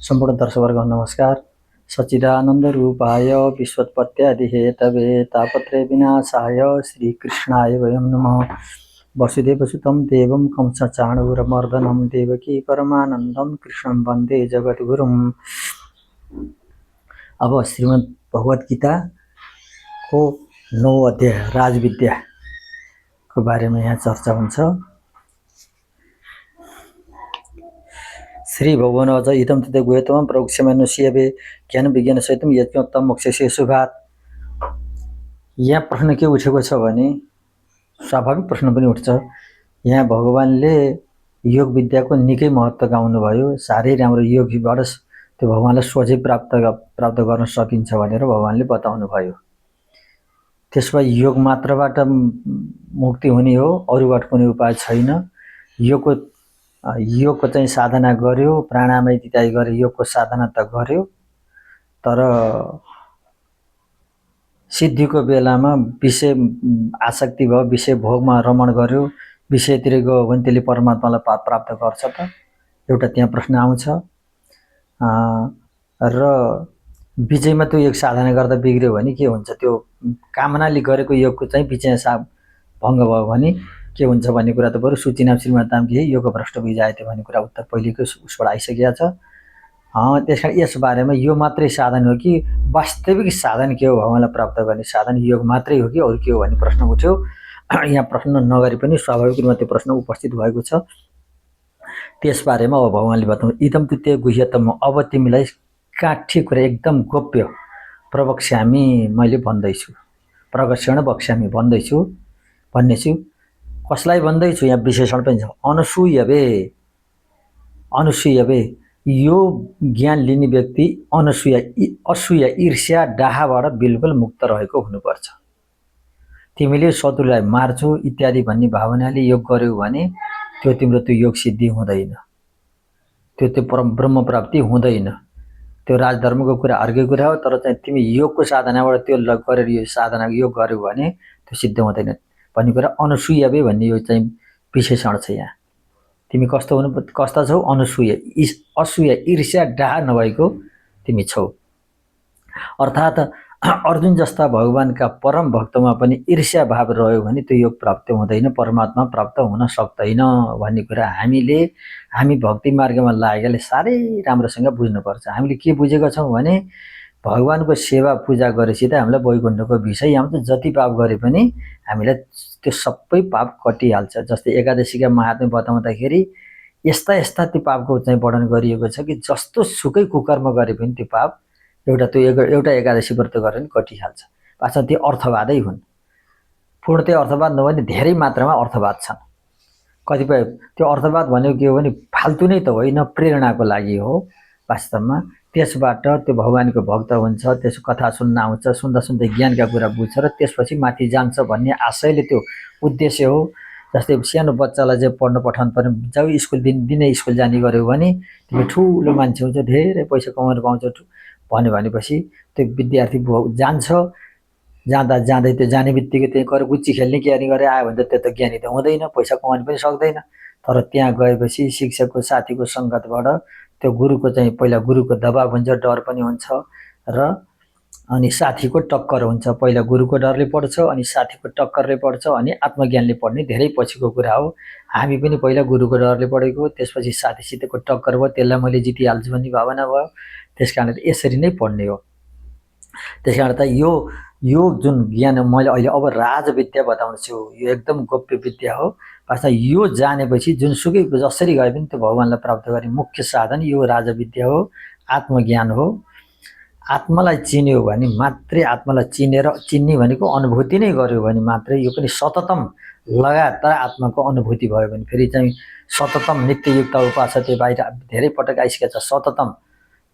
सम्पूर्ण दर्शकवर्ग नमस्कार। सच्चिदानंद रूपाय विश्वोत्पत्त्यादि हेतवे तापत्रय विनाशाय श्रीकृष्णाय वयं नमः। वसुदेवसुतं देवं कंसचाणूरमर्दनं देवकी परमानन्दं कृष्णं वन्दे जगद्गुरुम्। अब श्रीमद् भगवत गीता को 9 अध्याय राजविद्या को बारेमा यहाँ चर्चा हुन्छ। श्री भगवानवाच इदं तते गुह्यतमं प्रवक्ष्याम्यनुष्यवे ज्ञान विज्ञान सहितम यज्ञोक्तम मोक्षस्य शुभात्। यहाँ प्रश्न के उठेको छ भने स्वाभाविक प्रश्न पनि उठ्छ। यहाँ भगवानले योग विद्याको निकै महत्त्व गाउनुभयो। साह्रै राम्रो योगीबाट त्यो भगवानलाई सोझै प्राप्त गर्न सकिन्छ भनेर भगवानले बताउनु भयो। त्यसमा योग मात्रबाट मुक्ति हुने हो, अरूबाट कुनै उपाय छैन। योगको चाहिँ साधना गर्यो, प्राणायाम इत्यादि गर्यो, योगको साधना त गर्यो, तर सिद्धिको बेलामा विषय आसक्ति भयो, विषय भोगमा रमण गर्यो, विषयतिर गयो भने त्यसले परमात्मालाई प्राप्त गर्छ त? एउटा त्यहाँ प्रश्न आउँछ। र विजयमा त्यो योग साधना गर्दा बिग्रियो भने के हुन्छ? त्यो कामनाले गरेको योगको चाहिँ विजय भङ्ग भयो भने के हुन्छ भन्ने कुरा त बरु सूचीनाम श्रीमताम के योग भ्रष्ट बिजायते भन्ने कुरा उत्तर पहिलेको उसबाट आइसकेको छ। त्यसकारण यस बारेमा यो मात्रै साधन हो कि वास्तविक साधन के हो? भगवानलाई प्राप्त गर्ने साधन योग मात्रै हो कि अरू के हो भन्ने प्रश्न उठ्यो। यहाँ प्रश्न नगरी पनि स्वाभाविक रूपमा त्यो प्रश्न उपस्थित भएको छ। त्यसबारेमा अब भगवानले बताउनु इदं तुते गुह्यतम, अब तिमीलाई काठी कुरा एकदम गोप्य प्रवक्ष्यामि, मैले भन्दैछु, प्रवक्ष्यण बक्ष्यामि भन्दैछु, भन्नेछु। कसलाई भन्दैछु? यहाँ विशेषण पनि छ, अनुसूयवे। अनुसूयवे यो ज्ञान लिने व्यक्ति असूया ईर्ष्या डाहाबाट बिल्कुल मुक्त रहेको हुनुपर्छ। तिमीले शत्रुलाई मार्छु इत्यादि भन्ने भावनाले योग गर्यौ भने त्यो तिम्रो त्यो योग सिद्धि हुँदैन, त्यो ब्रह्म प्राप्ति हुँदैन। त्यो राजधर्मको कुरा अर्कै कुरा हो, तर चाहिँ तिमी योगको साधनाबाट त्यो गरेर यो साधना योग गर्यौ भने त्यो सिद्ध हुँदैन भन्ने कुरा अनुसूयवे भन्ने यो चाहिँ विशेषण छ। यहाँ तिमी कस्ता छौ? असूया ईर्ष्या डाहा नभएको तिमी छौ। अर्थात् अर्जुन जस्ता भगवानका परम भक्तमा पनि ईर्ष्या भाव रह्यो भने त्यो योग प्राप्त हुँदैन, परमात्मा प्राप्त हुन सक्दैन भन्ने कुरा हामी भक्ति मार्गमा लागेकाले साह्रै राम्रोसँग बुझ्नुपर्छ। हामीले के बुझेका छौँ भने भगवानको सेवा पूजा गरेपछि त हामीलाई वैकुण्ठको विषय आउँछ। जति पाप गरे पनि हामीलाई त्यो सबै पाप कटिहाल्छ। जस्तै एकादशीका महात्म्य बताउँदाखेरि यस्ता त्यो पापको चाहिँ वर्णन गरिएको छ कि जस्तो सुकै कुकर्म गरे पनि त्यो पाप एउटा एकादशी व्रत गरेर पनि कटिहाल्छ। पाछा त्यो अर्थवादै हुन्। पूर्णतया अर्थवाद नभए धेरै मात्रामा अर्थवाद छन्। कतिपय त्यो अर्थवाद भनेको के हो भने फाल्तु नै त होइन, प्रेरणाको लागि हो वास्तवमा। त्यसबाट त्यो भगवानको भक्त हुन्छ, त्यसको कथा सुन्न आउँछ, सुन्दा ज्ञानका कुरा बुझ्छ र त्यसपछि माथि जान्छ भन्ने आशयले त्यो उद्देश्य हो। जस्तै सानो बच्चालाई चाहिँ पढ्न पठाउनु पर्ने, जब स्कुल दिनै स्कुल जाने गर्यो भने तिमी ठुलो मान्छे हुन्छ, धेरै पैसा कमाउन पाउँछ भनेपछि त्यो विद्यार्थी जान्छ। जाँदै त्यो जाने बित्तिकै त्यही गएर गुच्ची खेल्ने ज्ञानी गरेर आयो भने त त्यो त ज्ञानी त हुँदैन, पैसा कमाउनु पनि सक्दैन। तर त्यहाँ गएपछि शिक्षकको साथीको सङ्गतबाट त्यो गुरुको चाहिँ पहिला गुरुको दबाब हुन्छ, डर पनि हुन्छ र अनि साथीको टक्कर हुन्छ। पहिला गुरुको डरले पढ्छ, अनि साथीको टक्करले पढ्छ, अनि आत्मज्ञानले पढ्ने धेरै पछिको कुरा हो। हामी पनि पहिला गुरुको डरले पढेको, त्यसपछि साथीसितको टक्कर भयो, त्यसलाई मैले जितिहाल्छु भन्ने भावना भयो। त्यसकारण यसरी नै पढ्ने हो। त्यसकारण त यो जुन ज्ञान मैले अहिले अब राजविद्या बताउँछु, यो एकदम गोप्य विद्या हो। वास्तव यो जानेपछि जुनसुकै जसरी गए पनि त्यो भगवानलाई प्राप्त गर्ने मुख्य साधन यो राजविद्या हो, आत्मज्ञान हो। आत्मालाई चिन्यो भने मात्रै, आत्मालाई चिन्ने भनेको अनुभूति नै गर्यो भने मात्रै, यो पनि सततम लगातार आत्माको अनुभूति भयो भने फेरि चाहिँ सततम नित्ययुक्त उपासते बाहिर धेरै पटक आइसकेको छ। सततम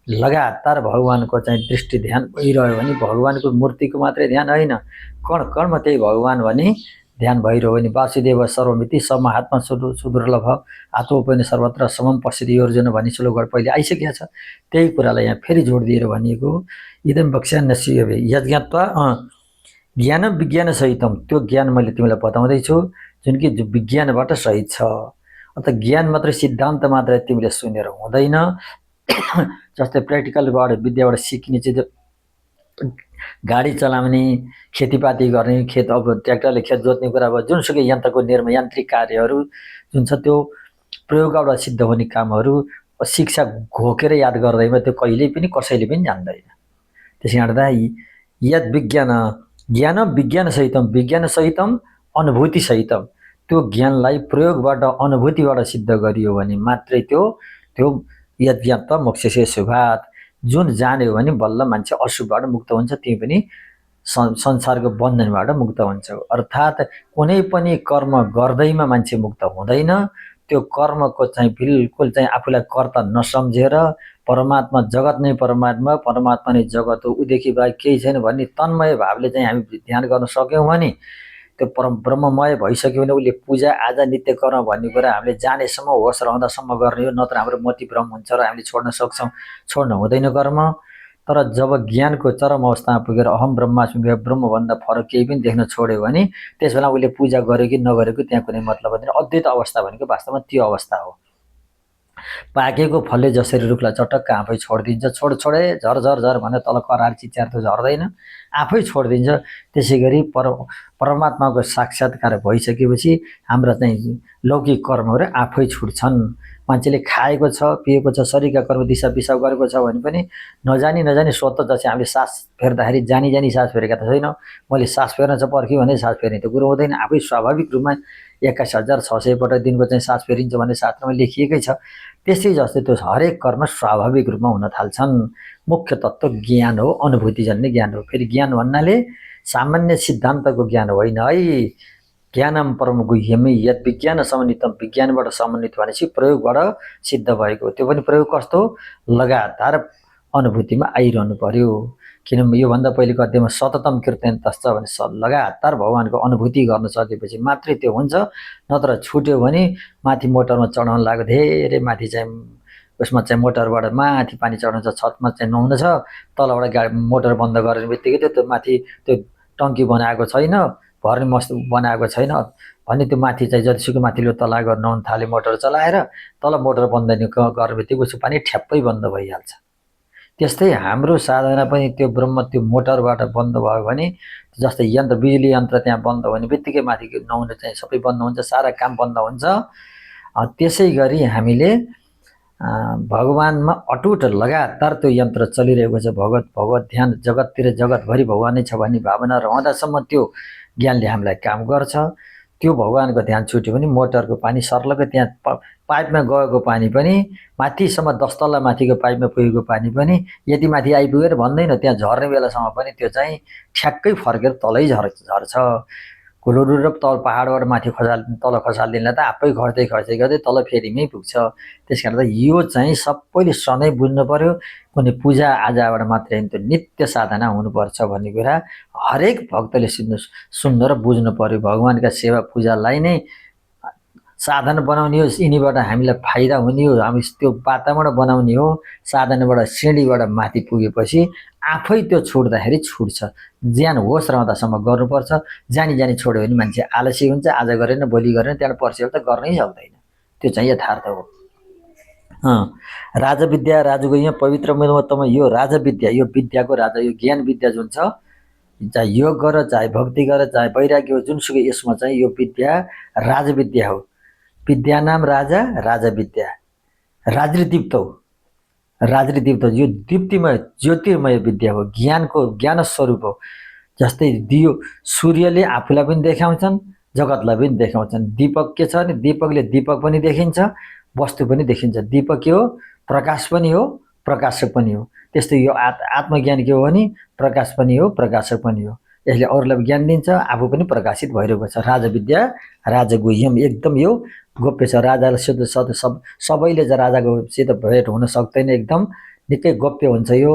लगातार भगवानको चाहिँ दृष्टि ध्यान भइरह्यो भने भगवानको मूर्तिको मात्रै ध्यान होइन, कणमा त्यही भगवान भने ध्यान भइरह्यो भने वासुदेव सर्वमिति सब महात्मा सुदुर्लभ आत्मोपन सर्वत्र समम पश्यति अर्जुन भन्ने श्लोकबाट पहिले आइसकेको छ। त्यही कुरालाई यहाँ फेरि जोड दिएर भनिएको इदं वक्ष्याम्यनुष्यवे यज्ञत्वा ज्ञान विज्ञान सहितम, त्यो ज्ञान मैले तिमीलाई बताउँदैछु जुन कि विज्ञानबाट सहित छ। अन्त ज्ञान मात्रै सिद्धान्त मात्रै तिमीले सुनेर हुँदैन, जस्तै प्र्याक्टिकलबाट विद्याबाट सिकिने चाहिँ गाडी चलाउने, खेतीपाती गर्ने, खेत अब ट्र्याक्टरले खेत जोत्ने कुरा भयो, जुनसुकै यन्त्रको निर्माण यान्त्रिक कार्यहरू जुन छ त्यो प्रयोगबाट सिद्ध हुने कामहरू शिक्षा घोकेर याद गर्दैमा त्यो कहिल्यै पनि कसैले पनि जान्दैन। त्यसै गर्दा यद विज्ञान ज्ञान विज्ञानसहितम अनुभूतिसहितम त्यो ज्ञानलाई प्रयोगबाट अनुभूतिबाट सिद्ध गरियो भने मात्रै त्यो यज्ञात मोक्षसे शुभात् जुन जान्यो भने बल्ल मान्छे अशुभबाट मुक्त हुन्छ, त्यही पनि संसारको बन्धनबाट मुक्त हुन्छ। अर्थात् कुनै पनि कर्म गर्दैमा मान्छे मुक्त हुँदैन, त्यो कर्मको चाहिँ बिल्कुल चाहिँ आफूलाई कर्ता नसम्झेर परमात्मा जगत नै परमात्मा नै जगत हो, उदेखि बाहेक केही छैन भन्ने तन्मय भावले चाहिँ हामी ध्यान गर्न सक्यौँ भने त्यो ब्रह्ममय भइसक्यो भने उसले पूजा आजा नित्य कर्म भन्ने कुरा हामीले जानेसम्म होस रहँदासम्म गर्ने हो, नत्र हाम्रो मति भ्रम हुन्छ र हामीले छोड्न सक्छौँ, छोड्न हुँदैन कर्म। तर जब ज्ञानको चरम अवस्थामा पुगेर अहम ब्रह्मास्मि ब्रह्मभन्दा फरक केही पनि देख्न छोड्यो भने त्यस बेला उसले पूजा गर्यो कि नगरेको त्यहाँ कुनै मतलब हुँदैन। अद्वैत अवस्था भनेको वास्तवमा त्यो अवस्था हो। पाकेको फलले जसरी रुखलाई चटक्क आफै छोडिदिन्छ, छोडे झर भनेर तल करार चिच्यार त झर्दैन, आफै छोडिदिन्छ। त्यसै गरी परमात्माको साक्षात्कार भइसकेपछि हाम्रा चाहिँ लौकिक कर्महरू आफै छुट्छन्। मान्छेले खाएको छ, पिएको छ, शरीरका कर्म दिशा पिसाब गरेको छ भने पनि नजानी स्वतः जस्तै हामीले सास फेर्दाखेरि जानी सास फेरेका त छैनौँ। मैले सास फेर्न छ पर्ख्यो भने सास फेर्ने त कुरो हुँदैन, आफै स्वाभाविक रूपमा 21,600 पटक दिनको चाहिँ सास फेरिन्छ भन्ने शास्त्रमा लेखिएकै छ। त्यसै जस्तै त्यो हरेक कर्म स्वाभाविक रूपमा हुन थाल्छन्। मुख्य तत्त्व ज्ञान हो, अनुभूतिजन्य ज्ञान हो। फेरि ज्ञान भन्नाले सामान्य सिद्धान्तको ज्ञान होइन है। ज्ञानम परम गुह्यमै यद विज्ञान समन्वितम, विज्ञानबाट समन्वित भनेपछि प्रयोगबाट सिद्ध भएको। त्यो पनि प्रयोग कस्तो? लगातार अनुभूतिमा आइरहनु पर्यो। किनभने योभन्दा पहिलेको अध्यायमा सततम कीर्तन तस्छ भने लगातार भगवानको अनुभूति गर्न सकेपछि मात्रै त्यो हुन्छ। नत्र छुट्यो भने माथि मोटरमा चढाउन लाग्यो, धेरै माथि चाहिँ उसमा चाहिँ मोटरबाट माथि पानी चढाउँछ, छतमा चाहिँ नुहाउनु छ, तलबाट गाडी मोटर बन्द गर्ने बित्तिकै त्यो माथि त्यो टङ्की बनाएको छैन, भर्ने मस्त बनाएको छैन भने त्यो माथि चाहिँ जतिसुकै माथिल्लो तला गर्न नुहाउन थाले मोटर चलाएर तल मोटर बन्द गर्ने बित्तिकै उसको पानी ठ्याप्पै बन्द भइहाल्छ। त्यस्तै हाम्रो साधना पनि त्यो ब्रह्म त्यो मोटरबाट बन्द भयो भने जस्तै यन्त्र बिजुली यन्त्र त्यहाँ बन्द हुने बित्तिकै माथि नुहाउन चाहिँ सबै बन्द हुन्छ, सारा काम बन्द हुन्छ। त्यसै गरी हामीले भगवानमा अटुट लगातार त्यो यन्त्र चलिरहेको छ। भगवत ध्यान जगततिर जगतभरि भगवानै छ भन्ने भावना रहँदासम्म त्यो ज्ञानले हामीलाई काम गर्छ। त्यो भगवानको ध्यान छुट्यो भने मोटरको पानी सर्लक त्यहाँ पाइपमा गएको पानी पनि माथिसम्म 10 तल्ला माथिको पाइपमा पुगेको पानी पनि यति माथि आइपुगेर भन्दैन, त्यहाँ झर्ने बेलासम्म पनि त्यो चाहिँ ठ्याक्कै फर्केर तलै झर्छ। कुलुडुर तल पहाडबाट माथि तल खसालिदिनलाई त आफै खस्दै गर्दै तल फेरिमै पुग्छ। त्यस कारण यो चाहिँ सबैले सधैँ बुझ्नु पर्यो। कुनै पूजा आजाबाट मात्रै त्यो नित्य साधना हुनुपर्छ भन्ने कुरा हरेक भक्तले सुन्नु र बुझ्नु पर्यो। भगवानका सेवा पूजालाई नै साधन बनाउने हो, यिनीबाट हामीलाई फाइदा हुने हो, हामी त्यो वातावरण बनाउने हो। साधनाबाट सिँढीबाट माथि पुगेपछि आफै त्यो छुट्दाखेरि छुट्छ। ज्यान होस रहँदासम्म गर्नुपर्छ। जानी छोड्यो भने मान्छे आलसी हुन्छ, आज गरेन भोलि गरेन त्यहाँबाट पर्सि त गर्नै सक्दैन। त्यो चाहिँ यथार्थ हो। राजविद्या राजगुह्य पवित्र महोत्तम, यो राजविद्या, यो विद्याको राजा, यो ज्ञान विद्या जुन छ, चाहे योग गर चाहे भक्ति गर चाहे वैराग्य हो, जुनसुकै यसमा चाहिँ यो विद्या राजविद्या हो। विद्या नाम राजा, राजा विद्या राजदीप्त हो। राजदीप्त यो दीप्तिमय ज्योतिर्मय विद्या हो, ज्ञान स्वरूप हो। जस्तै दियो सूर्यले आफूलाई पनि देखाउँछन्, जगतलाई पनि देखाउँछन्। दीपक के छ भने दीपकले दीपक पनि देखिन्छ, वस्तु पनि देखिन्छ। दीपक के हो? प्रकाश पनि हो, प्रकाशक पनि हो। त्यस्तै यो आत्मज्ञान के हो भने प्रकाश पनि हो, प्रकाशक पनि हो। यसले अरूलाई ज्ञान दिन्छ, आफू पनि प्रकाशित भइरहेको छ। राजविद्या राजगुह्यम, एकदम यो गोप्य छ। राजाले सबैले चाहिँ राजाकोसित भेट हुन सक्दैन, एकदम निकै गोप्य हुन्छ यो।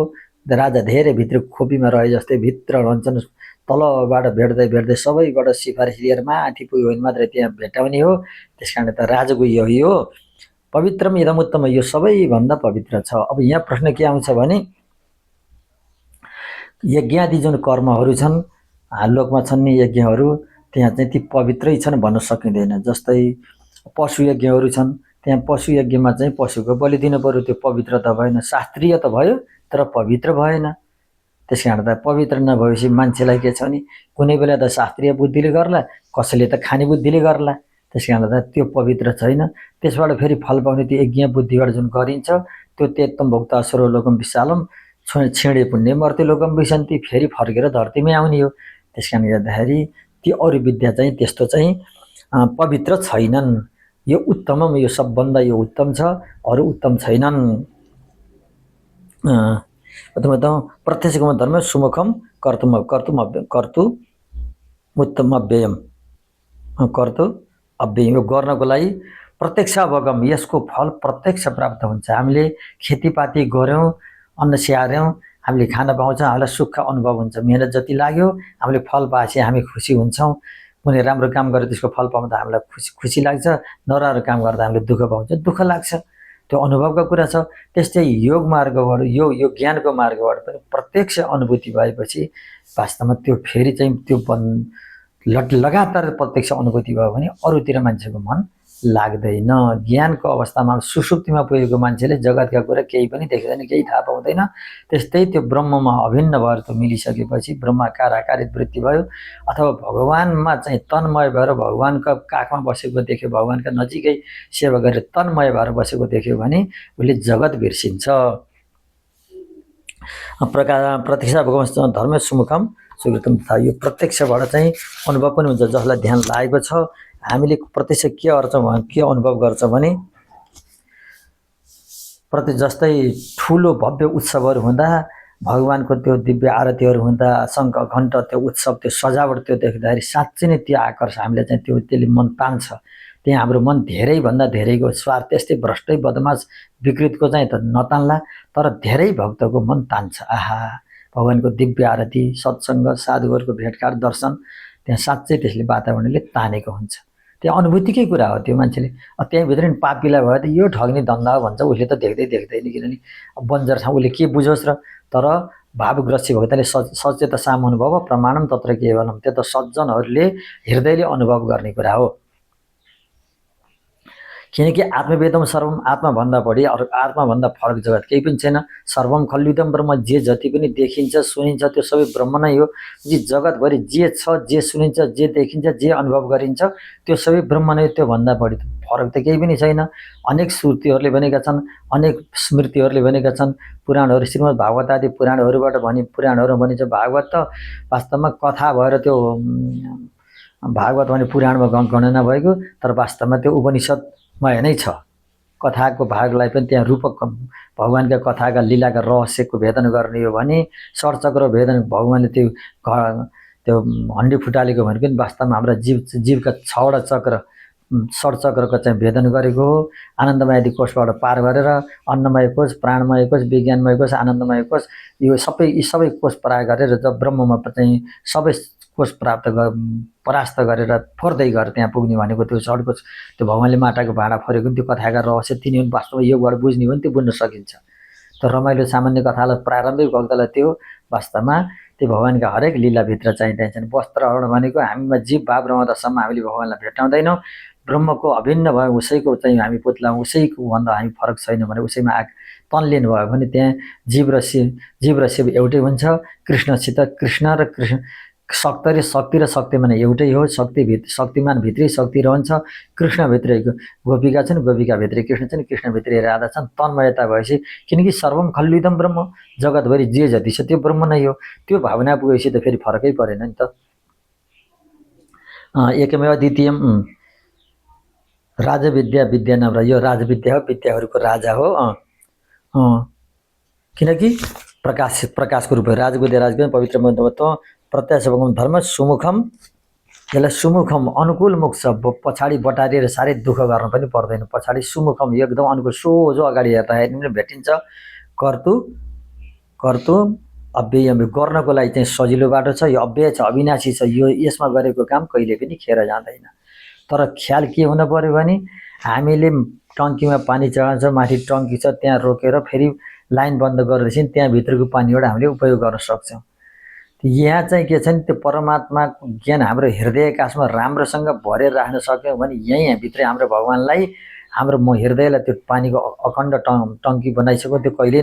राजा धेरै भित्र खोपीमा रहे जस्तै भित्र रहन्छन्, तलबाट भेट्दै सबैबाट सिफारिस लिएर माथि पुग्यो भने मात्रै त्यहाँ भेटाउने हो। त्यस कारण त राजगुह्य हो यो। पवित्रम इदमुत्तम, यो सबैभन्दा पवित्र छ। अब यहाँ प्रश्न के आउँछ भने यज्ञादि जुन कर्महरू छन् लोकमा छन् नि यज्ञहरू, त्यहाँ चाहिँ ती पवित्रै छन् भन्न सकिँदैन। जस्तै पशु यज्ञहरू छन्, त्यहाँ पशु यज्ञमा चाहिँ पशुको बलि दिनु पर्यो, त्यो पवित्र त भएन, शास्त्रीय त भयो तर पवित्र भएन। त्यस कारण त पवित्र नभएपछि मान्छेलाई के छ भने कुनै बेला त शास्त्रीय बुद्धिले गर्ला, कसैले त खाने बुद्धिले गर्ला, त्यस कारण त त्यो पवित्र छैन। त्यसबाट फेरि फल पाउने त्यो यज्ञ बुद्धिबाट जुन गरिन्छ त्यो त्यत्तम भोक्त असुरो लोकम विशालम छिँडे पुण्य मर्त्य लोकम विसन्ति, फेरि फर्केर धरतीमै आउने हो। त्यस कारणले गर्दाखेरि ती अरू विद्या चाहिँ त्यस्तो चाहिँ पवित्र छैनन्। यो उत्तमम, यो सबभन्दा यो उत्तम छ, अरू उत्तम छैनन्। प्रत्यक्षमा धर्म सुमुखम कर्तुमुत्तमव्ययम कर्तु अव्ययम, यो गर्नको लागि प्रत्यक्ष अवगम, यसको फल प्रत्यक्ष प्राप्त हुन्छ। हामीले खेतीपाती गऱ्यौँ, अन्न स्याहार्यौँ, हामीले खान पाउँछौँ, हामीलाई सुख अनुभव हुन्छ। मेहनत जति लाग्यो हामीले फल पाएपछि हामी खुसी हुन्छौँ। कुनै राम्रो काम गरेर त्यसको फल पाउँदा हामीलाई खुसी लाग्छ, नराम्रो काम गर्दा हामीले दुःख पाउँछ, दुःख लाग्छ। त्यो अनुभवको कुरा छ। त्यस्तै योग मार्गबाट यो ज्ञानको मार्गबाट पनि प्रत्यक्ष अनुभूति भएपछि वास्तवमा त्यो फेरि चाहिँ त्यो लगातार प्रत्यक्ष अनुभूति भयो भने अरूतिर मान्छेको मन लाग्दैन। ज्ञानको अवस्थामा सुसुप्तिमा पुगेको मान्छेले जगतका कुरा केही पनि देख्दैन, केही थाहा पाउँदैन। त्यस्तै त्यो ब्रह्ममा अभिन्न भएर त्यो मिलिसकेपछि ब्रह्माकार आकारित वृत्ति भयो, अथवा भगवानमा चाहिँ तन्मय भएर भगवानका काखमा बसेको देख्यो, भगवानका नजिकै सेवा गरेर तन्मय भएर बसेको देख्यो भने उसले जगत बिर्सिन्छ। प्रत्यक्ष भगवान धर्म सुमुखम सुकृतम था, यो प्रत्यक्षबाट चाहिँ अनुभव पनि हुन्छ। जसलाई ध्यान लागेको छ, हामीले प्रत्यक्ष के अनुभव गर्छ भने जस्तै ठुलो भव्य उत्सवहरू हुँदा, भगवानको त्यो दिव्य आरतीहरू हुँदा, शङ्ख घण्ट त्यो उत्सव त्यो सजावट त्यो देख्दाखेरि साँच्चै नै त्यो आकर्षण हामीले चाहिँ त्यसले मन तान्छ। त्यहाँ हाम्रो मन धेरैभन्दा धेरैको स्वार्थ त्यस्तै भ्रष्टै बदमास विकृतको चाहिँ त नतान्ला, तर धेरै भक्तको मन तान्छ। आहा, भगवानको दिव्य आरती, सत्सङ्ग, साधुहरूको भेटघाट, दर्शन, त्यहाँ साँच्चै त्यसले वातावरणले तानेको हुन्छ। त्यहाँ अनुभूतिकै कुरा हो त्यो मान्छेले। त्यहीँभित्र नि पापीलाई भयो त यो ठग्ने धन्दा हो भन्छ, उसले त देख्दैन, किनभने बन्जर ठाउँ उसले के बुझोस् र। तर भावग्रसी भक्तले सचेत सामनुभव प्रमाणम तत्र केवलम, त्यो त सज्जनहरूले हृदयले अनुभव गर्ने कुरा हो। किनकि आत्मवेदम सर्वम, आत्माभन्दा बढी अरू आत्माभन्दा फरक जगत केही पनि छैन। सर्वम खल्विदम ब्रह्म, जे जति पनि देखिन्छ सुनिन्छ त्यो सबै ब्रह्म नै हो। जे जगतभरि जे छ, जे सुनिन्छ, जे देखिन्छ, जे अनुभव गरिन्छ त्यो सबै ब्रह्म नै, त्योभन्दा बढी फरक त केही पनि छैन। अनेक श्रुतिहरूले भनेका छन्, अनेक स्मृतिहरूले भनेका छन्, पुराणहरू श्रीमद् भागवत आदि पुराणहरूबाट पुराणहरू भनिन्छ। भागवत त वास्तवमा कथा भएर त्यो भागवत भने पुराणमा गणना भएको, तर वास्तवमा त्यो उपनिषदमय नै छ। कथाको भागलाई पनि त्यहाँ रूपक भगवानका कथाका लीलाका रहस्यको भेदन गर्ने हो भने षड्चक्र भेदन भगवानले त्यो हन्डी फुटालेको भने पनि वास्तवमा हाम्रा जीवका 6वटा चक्र षड्चक्रको चाहिँ भेदन गरेको हो। आनन्दमय आदि कोषबाट पार गरेर अन्नमय कोष, प्राणमय कोष, विज्ञानमय कोष, आनन्दमय कोष, यो सबै कोष पार गरेर जब ब्रह्ममा चाहिँ सबै कोष परास्त गरेर फोर्दै गएर त्यहाँ पुग्ने भनेको त्यो षड्कोष। त्यो भगवानले माटाको भाँडा फोरेको त्यो कथाका रहस्य तिनी वास्तवमा योगबाट बुझ्ने हो भने त्यो बुझ्न सकिन्छ। तर रमाइलो सामान्य कथालाई प्रारम्भिक भक्तलाई त्यो वास्तवमा त्यो भगवानका हरेक लीलाभित्र चाहिन्छन्। वस्त्रहरण भनेको हामीमा जीव भाव रहँदासम्म हामीले भगवानलाई भेटाउँदैनौँ। ब्रह्मको अभिन्न भयो उसैको चाहिँ हामी पुतला, उसैको भन्दा हामी फरक छैन भने उसैमा तन्लिनु भयो भने त्यहाँ जीव र शिव एउटै हुन्छ। कृष्णसित कृष्ण र कृष्ण शक्ति र शक्तिमान एउटै हो। शक्तिमान भित्रै शक्ति रहन्छ। कृष्णभित्रै गोपिका छन्, गोपिकाभित्रै कृष्ण छन्, कृष्णभित्रै राधा छन्। तन्मयता भएपछि, किनकि सर्वम खल्विदम ब्रह्म, जगतभरि जे जति छ त्यो ब्रह्म नै हो। त्यो भावना पुगेपछि त फेरि फरकै परेन नि त। एकमेव द्वितीयम राजविद्या विद्या नम्र, यो राजविद्या हो, विद्याहरूको राजा हो। किनकि प्रकाशको रूप हो। राजविद्या राजविद्या पवित्र मन्तत्व प्रत्यक्ष धर्म सुमुखम, यसलाई सुमुखम अनुकूल मुख छ। पछाडि बटारिएर साह्रै दुःख गर्न पनि पर्दैन। पछाडि सुमुखम एकदम अनुकूल, सोझो अगाडि हेर्दाखेरि पनि भेटिन्छ। कर्तु अव्यय, गर्नको लागि चाहिँ सजिलो बाटो छ। यो अव्यय छ, अविनाशी छ। यो यसमा गरेको काम कहिले पनि खेर जाँदैन। तर ख्याल के हुन पर्यो भने हामीले टङ्कीमा पानी चढाउँछ, माथि टङ्की छ, त्यहाँ रोकेर फेरि लाइन बन्द गरेपछि त्यहाँ भित्रको पानीबाट हामीले उपयोग गर्न सक्छौँ। यहाँ चाहिँ के छ नि, त्यो परमात्माको ज्ञान हाम्रो हृदय आकाशमा राम्रोसँग भरेर राख्न सक्यौँ भने यहीँभित्रै हाम्रो भगवानलाई हाम्रो म हृदयलाई त्यो पानीको अखण्ड टङ्की बनाइसक्यो, त्यो कहिले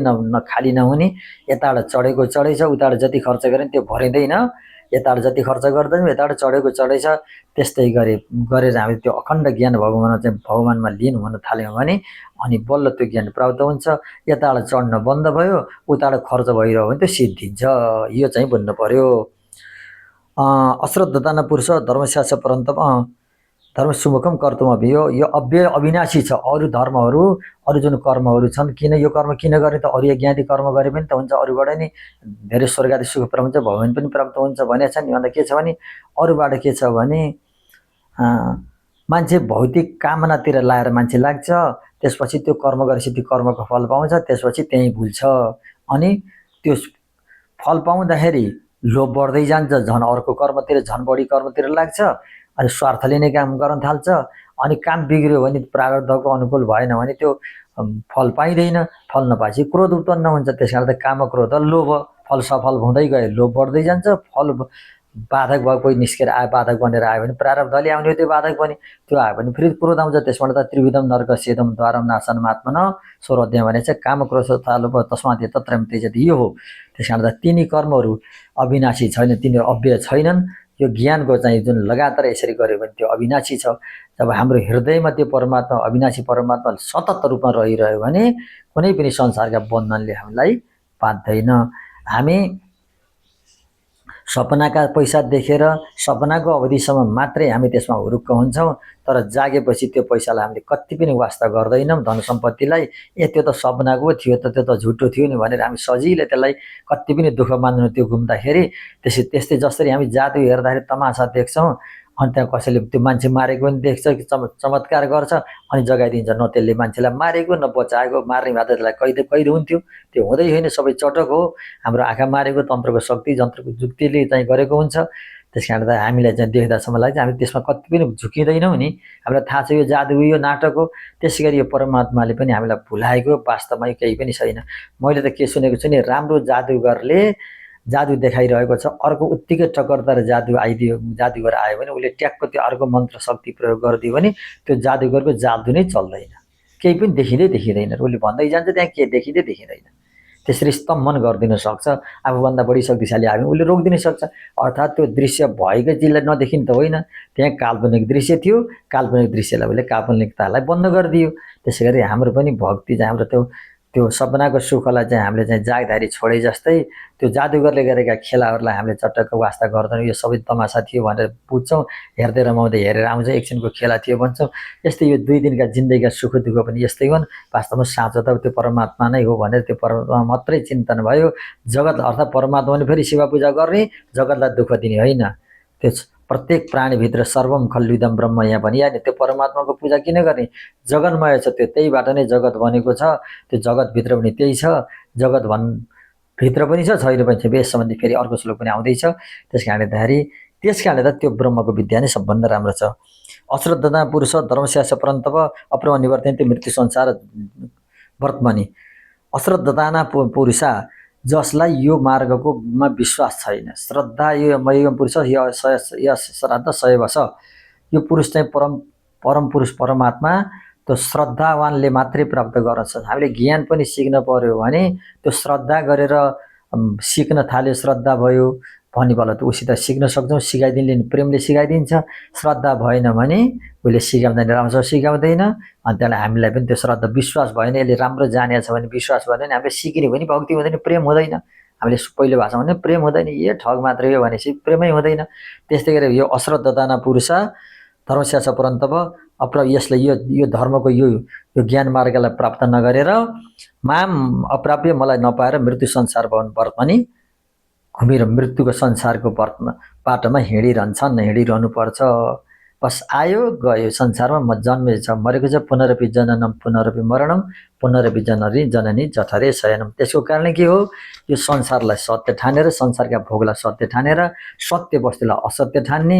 खाली नहुने, यताबाट चढेको चढै छ, उताबाट जति खर्च गरे त्यो भरिँदैन, यताबाट जति खर्च गर्दैनौँ यताबाट चढेको चढै छ। त्यस्तै गरेर हामी त्यो अखण्ड ज्ञान भगवानमा लीन हुन थाल्यौँ भने अनि बल्ल त्यो ज्ञान प्राप्त हुन्छ। यताबाट चढ्न बन्द भयो, उताबाट खर्च भइरह्यो भने त्यो सिद्धिन्छ। यो चाहिँ बुझ्नु पर्यो। अश्रद्धता न पुरुष धर्मशास्त्र परन्तप धर्म सुमुखम कर्तुमपि, यो अव्यय अविनाशी छ। अरू धर्महरू, अरू जुन कर्महरू छन्, किन यो कर्म किन गर्ने त, अरू यज्ञादि कर्म गरे पनि त हुन्छ, अरूबाट नि धेरै स्वर्ग आदि सुख प्राप्त हुन्छ, भगवान पनि प्राप्त हुन्छ भनेको छ नि। अन्त के छ भने अरूबाट के छ भने मान्छे भौतिक कामनातिर लाएर मान्छे लाग्छ, त्यसपछि त्यो कर्म गरेपछि त्यो कर्मको फल पाउँछ, त्यसपछि त्यहीँ भुल्छ। अनि त्यो फल पाउँदाखेरि लोभ बढ्दै जान्छ, झन् अर्को कर्मतिर, झन् बढी कर्मतिर लाग्छ, अनि स्वार्थले नै काम गर्न थाल्छ। अनि काम बिग्रियो भने, प्रारब्धको अनुकूल भएन भने त्यो फल पाइँदैन, फल नपाएपछि क्रोध उत्पन्न हुन्छ। त्यस कारण त काम, क्रोध, लोभ, फल सफल हुँदै गए लोभ बढ्दै जान्छ, फल बाधक भयो, कोही निस्केर आयो बाधक बनेर आयो भने प्रारब्धले आउने हो, त्यो बाधक बने, त्यो आयो भने फेरि क्रोध आउँछ। त्यसबाट त त्रिविधम नर्क सेदम द्वारम नाशनम आत्मन 16 अध्याय भने चाहिँ काम, क्रोध, लोभ तस्मात् तत्रैम त्यजति, यो हो। त्यस कारण त तिनी कर्महरू अविनाशी छैन, तिनीहरू अव्यय छैनन्। यो ज्ञानको चाहिँ जुन लगातार यसरी गर्यो भने त्यो अविनाशी छ। जब हाम्रो हृदयमा त्यो परमात्मा, अविनाशी परमात्मा सतत रूपमा रहिरह्यो भने कुनै पनि संसारका बन्धनले हामीलाई बाँध्दैन। हामी सपनाका पैसा देखेर सपनाको अवधिसम्म मात्रै हामी त्यसमा हुरुक्क हुन्छौँ, तर जागेपछि त्यो पैसालाई हामीले कति पनि वास्ता गर्दैनौँ, धन सम्पत्तिलाई। त्यो त सपनाको थियो त, त्यो त झुटो थियो नि भनेर हामी सजिलै त्यसलाई कति पनि दुःख मान्दैनौँ त्यो घुम्दाखेरि। त्यस्तै जसरी हामी जादु हेर्दाखेरि तमासा देख्छौँ, अनि त्यहाँ कसैले त्यो मान्छे मारेको पनि देख्छ, चमत्कार गर्छ, अनि जगाइदिन्छ। न त्यसले मान्छेलाई मारेको, न बचाएको, मार्ने भए त त्यसलाई कैद हुन्थ्यो। त्यो हुँदै होइन, सबै चटक हो। हाम्रो आँखा मारेको तन्त्रको शक्ति, जन्त्रको जुक्तिले चाहिँ गरेको हुन्छ। त्यस कारण त हामीलाई चाहिँ देख्दासम्म लाग्छ, हामी त्यसमा कति पनि झुकिँदैनौँ नि। हामीलाई थाहा छ यो जादु हो, यो नाटक हो। त्यसै गरी यो परमात्माले पनि हामीलाई भुलाएको, वास्तवमा केही पनि छैन। मैले त के सुनेको छु नि, राम्रो जादुगरले जादु देखाइरहेको छ, अर्को उत्तिकै टकर्दा र जादुगर आयो भने उसले ट्याक्क त्यो अर्को मन्त्र शक्ति प्रयोग गरिदियो भने त्यो जादुगरको जादु नै चल्दैन, केही पनि देखिँदैन। उसले भन्दै जान्छ त्यहाँ के देखिँदैन। त्यसरी स्तम्भन गरिदिन सक्छ। आफूभन्दा बढी शक्तिशाली आयो भने उसले रोकिदिन सक्छ। अर्थात् त्यो दृश्य भएकै चिजलाई नदेखिने त होइन, त्यहाँ काल्पनिक दृश्य थियो, काल्पनिक दृश्यलाई उसले काल्पनिकतालाई बन्द गरिदियो। त्यसै गरी हाम्रो पनि भक्ति चाहिँ, हाम्रो त्यो सपनाको सुखलाई चाहिँ हामीले चाहिँ जागधारी छोडे जस्तै त्यो जादुगरले गरेका खेलाहरूलाई हामीले चटक्क वास्ता गर्दैनौँ। यो सबै तमासा थियो भनेर बुझ्छौँ, हेर्दै रमाउँदै हेरेर आउँछ, एकछिनको खेला थियो भन्छौँ। यस्तै यो 2 दिनका जिन्दगीका सुख दुःख पनि यस्तै हुन्। वास्तवमा साँचो त त्यो परमात्मा नै हो भनेर त्यो परमात्मा मात्रै चिन्तन भयो। जगत अर्थात् परमात्मा पनि फेरि सेवा पूजा गर्ने, जगतलाई दुःख दिने होइन। त्यो प्रत्येक प्राणीभित्र सर्वम खल्विदम ब्रह्म, यहाँ भनिया नि, त्यो परमात्माको पूजा किन गर्ने? जगन्मय छ त्यो, त्यहीबाट नै जगत बनेको छ। त्यो जगतभित्र पनि त्यही छ, जगत भित्र पनि छ, छैन पनि छ। यस सम्बन्धी फेरि अर्को श्लोक पनि आउँदैछ। त्यस कारणले त त्यो ब्रह्मको विद्या नै सबभन्दा राम्रो छ। अश्रद्धता पुरुष धर्मशास्त्र परन्तप अप्रम निवर्तन्ते मृत्यु संसार वर्तमनि। अश्रद्धता पुरुषा, जसलाई यो मार्गकोमा विश्वास छैन। श्रद्धा यो पुरुष श्राद्ध सयवश, यो पुरुष चाहिँ परम पुरुष परमात्मा त्यो श्रद्धावानले मात्रै प्राप्त गर्न सक्छ। हामीले ज्ञान पनि सिक्न पर्यो भने त्यो श्रद्धा गरेर सिक्न थाल्यो, श्रद्धा भयो भने बल्ल त उसित सिक्न सक्छौँ। सिकाइदिने प्रेमले सिकाइदिन्छ। श्रद्धा भएन भने उसले सिकाउँदैन, राम्रोसँग सिकाउँदैन। अनि त्यसलाई हामीलाई पनि त्यो श्रद्धा विश्वास भएन, यसले राम्रो जानेको छ भने विश्वास भएन भने हामीले सिक्ने पनि भक्ति हुँदैन, प्रेम हुँदैन। हामीले पहिलो भाषामा भने प्रेम हुँदैन, यो ठग मात्रै हो भनेपछि प्रेमै हुँदैन। त्यस्तै गरी यो अश्रद्धता न पुरुष धर्मशास्त्र परन्तप यसले यो धर्मको यो ज्ञान मार्गलाई प्राप्त नगरेर माम अप्राप्य, मलाई नपाएर मृत्यु संसार वर्तमनि घुमेर मृत्युको संसारको बाटोमा हिँडिरहनु पर्छ। बस आयो गयो, संसारमा जन्मेछ मरेको छ, पुनरपि जननम पुनरपि मरणम पुनरपि जननी जठरे शयनम। त्यसको कारण के हो? यो संसारलाई सत्य ठानेर, संसारका भोगलाई सत्य ठानेर, सत्य वस्तुलाई असत्य ठान्ने,